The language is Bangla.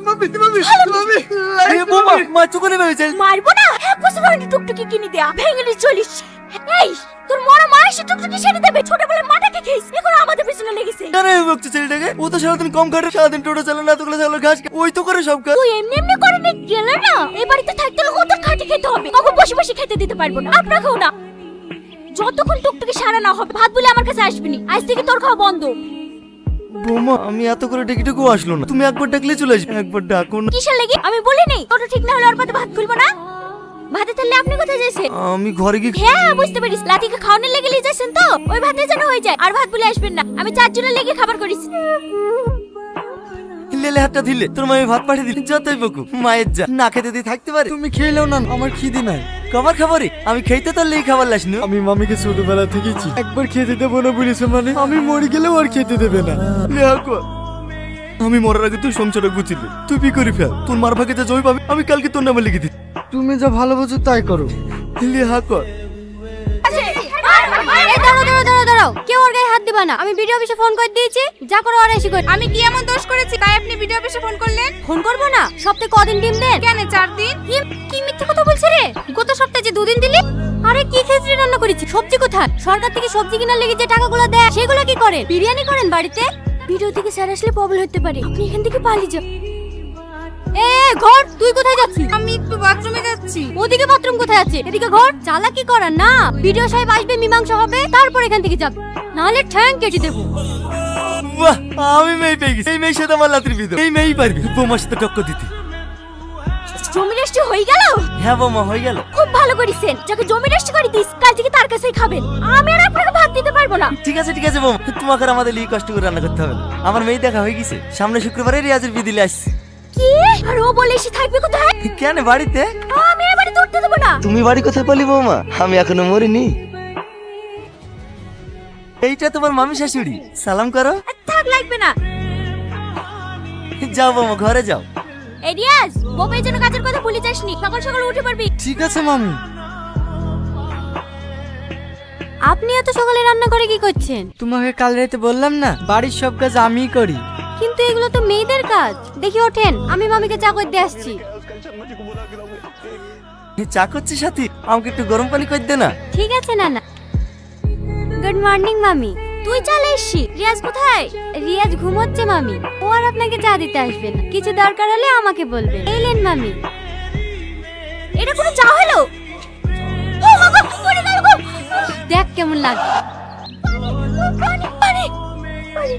মামি মামি মামি এ বোমা মা চুকনে ভেবেছে মারবো না, 1 বছর হয়নি টুকটুকি কিনে দেয়া, ভেঙে চলিস। এই তোর মরা মা এসে টুকটুকি সেরে দেবে, ছোটবেলায় মাটাকে খেয়েছে, এখন আমাদের পিছনে লেগেছে। কেন এই বকছে ছেলেটাকে? ও তো সারাদিন কম খাটে, সারাদিন টোটো চালানো, এতগুলো চালানো ঘাস খায়, ওই তো করে সব কাজ। তুই এমনি এমনি করে নে গেল না, এই বাড়িতে থাকতে হলে কত খাটে খেতে হবে, কখন বসে বসে খেতে দিতে পারবো না, আপনাকেও না। যতক্ষণ টুকটুকি সারা না হবে ভাত বলে আমার কাছে আসবি না, আজ থেকে তোর খাওয়া বন্ধ। বোমা আমি এত করে ডেকেটুকু আসলো না, তুমি একবার ডাকলে চলে আসবে, একবার ডাকো না। কিসের লাগি? আমি বলি নেই তোটা ঠিক না হলে ওর পাতে ভাত খুলবো না। ভাতে তাহলে আপনি কোথায় যাচ্ছেন? আমি ঘরে গিয়ে হ্যাঁ বুঝতে পারিস, লাতিকে খাওয়ানোর লেগে নিয়ে যাচ্ছেন তো, ওই ভাতে যেন হয়ে যায়, আর ভাত বলে আসবেন না, আমি 4 জনের লেগে খাবার করেছি। লেলে হাতটা দিলে তোর মামি ভাত পাঠিয়ে দিলে, যতই বকু মায়ের যা না খেতে দিয়ে থাকতে পারে। তুমি খেলেও না, আমার খিদে নাই। খাবার খাবারই আমি খেতে তার লেগে খাবার লাসনি। আমি মামিকে ছোটবেলা থেকেই একবার খেতে দেবো না বলেছে, মানে আমি মরে গেলেও আর খেতে দেবে না। আমি মরার আগে তুই সংসারটা গুছিলি, তুই কি করি ফেল, তোর মার ভাগে যা জমি পাবে আমি কালকে তোর নামে লিখে দিই। তুমি যা ভালো বোঝো তাই করো। লিহা কর। এই দাঁড়াও, কেউ ওর গায়ে হাত দিবা না, আমি ভিডিও অফিসে ফোন করে দিয়েছি, যা করো আর এসে করি। আমি কি এমন দোষ করেছি তাই আপনি ভিডিও অফিসে ফোন করলেন? ফোন করবো না? সপ্তাহে কদিন ডিম দেন? কেন 4 দিন? কি মিথ্যে কথা বলছে রে? গত সপ্তাহে যে 2 দিন দিলি। আরে কি খিচুড়ি রান্না করেছি, সবজি কোথায়? সরকার থেকে সবজি কেনার লেগে যে টাকাগুলো দেয় সেগুলো কি করেন? বিরিয়ানি করেন বাড়িতে? ভিডিও থেকে স্যার আসলে প্রবলেম হতে পারে, আপনি এখান থেকে পালিয়ে যান। এ ঘর, তুই কোথায় যাচ্ছিস? আমি একটু বাথরুমে যাচ্ছি। ওদিকে বাথরুম কোথায় আছে? এদিকে ঘর। চালাকি করার না, ভিডিও সাহেব আসবে, মীমাংসা হবে, তারপর এখান থেকে যাবে, নাহলে ঠ্যাং কেটে দেবো। বাহ আমি মেয়ে পেয়ে গেছি, এই মেয়ের সাথে আমার লাতির ভিতর, এই মেয়েই পারবি বোমার সাথে টক্কর দিতে। জমি রেস্টি হয়ে গেল? হ্যাঁ বোমা হয়ে গেল। খুব ভালো করেছেন, যাকে জমি রেস্টি করে দিস কাল থেকে তার কাছেই খাবেন, আমি আর আপনাকে ভাত দিতে পারবো না। ঠিক আছে বোমা, তোমাকে আর আমাদের লিয়ে কষ্ট করে রান্না করতে হবে না, আমার মেয়ে দেখা হয়ে গেছে, সামনে শুক্রবারে রিয়াজের বিয়ে দিলে আসছে। কি? আর ও বলে এসে থাকবে কোথায়? কেন বাড়িতে? আমি আর বাড়িতে উঠতে দেবো না। তুমি বাড়ি কোথায় পালি বৌমা? আমি এখনো মরিনি। এইটা তোমার মামি শাশুড়ি, সালাম করো। থাক লাগবে না। যাও বৌমা ঘরে যাও। এই রিয়াজ, বউয়ের জন্য কাজের কথা ভুলে যাসনি, সকাল সকাল উঠে পারবি। ঠিক আছে মামি। আপনি এত সকালে রান্না করে কি করছেন? তোমাকে কাল রাতে বললাম না বাড়ির সব কাজ আমিই করি। কিন্তু এগুলো তো মেয়েদের কাজ। দেখি ওঠেন, আমি মামিকে চা করে দিয়ে আসছি। চা করছিস সাথী, আমাকে একটু গরম পানি করে দে না। ঠিক আছে নানা। গুড মর্নিং মামি। তুই চলে এসছি। রিয়াজ কোথায়? রিয়াজ ঘুমোচ্ছে মামি, ও আর আপনাকে চা দিতে আসবে না, কিছু দরকার হলে আমাকে বলবেন। এলেন মামি। এটা কোনো চা হলো? ও মা গো, পড়ে গেল গো। দেখ কেমন লাগে। পানি পানি পানি।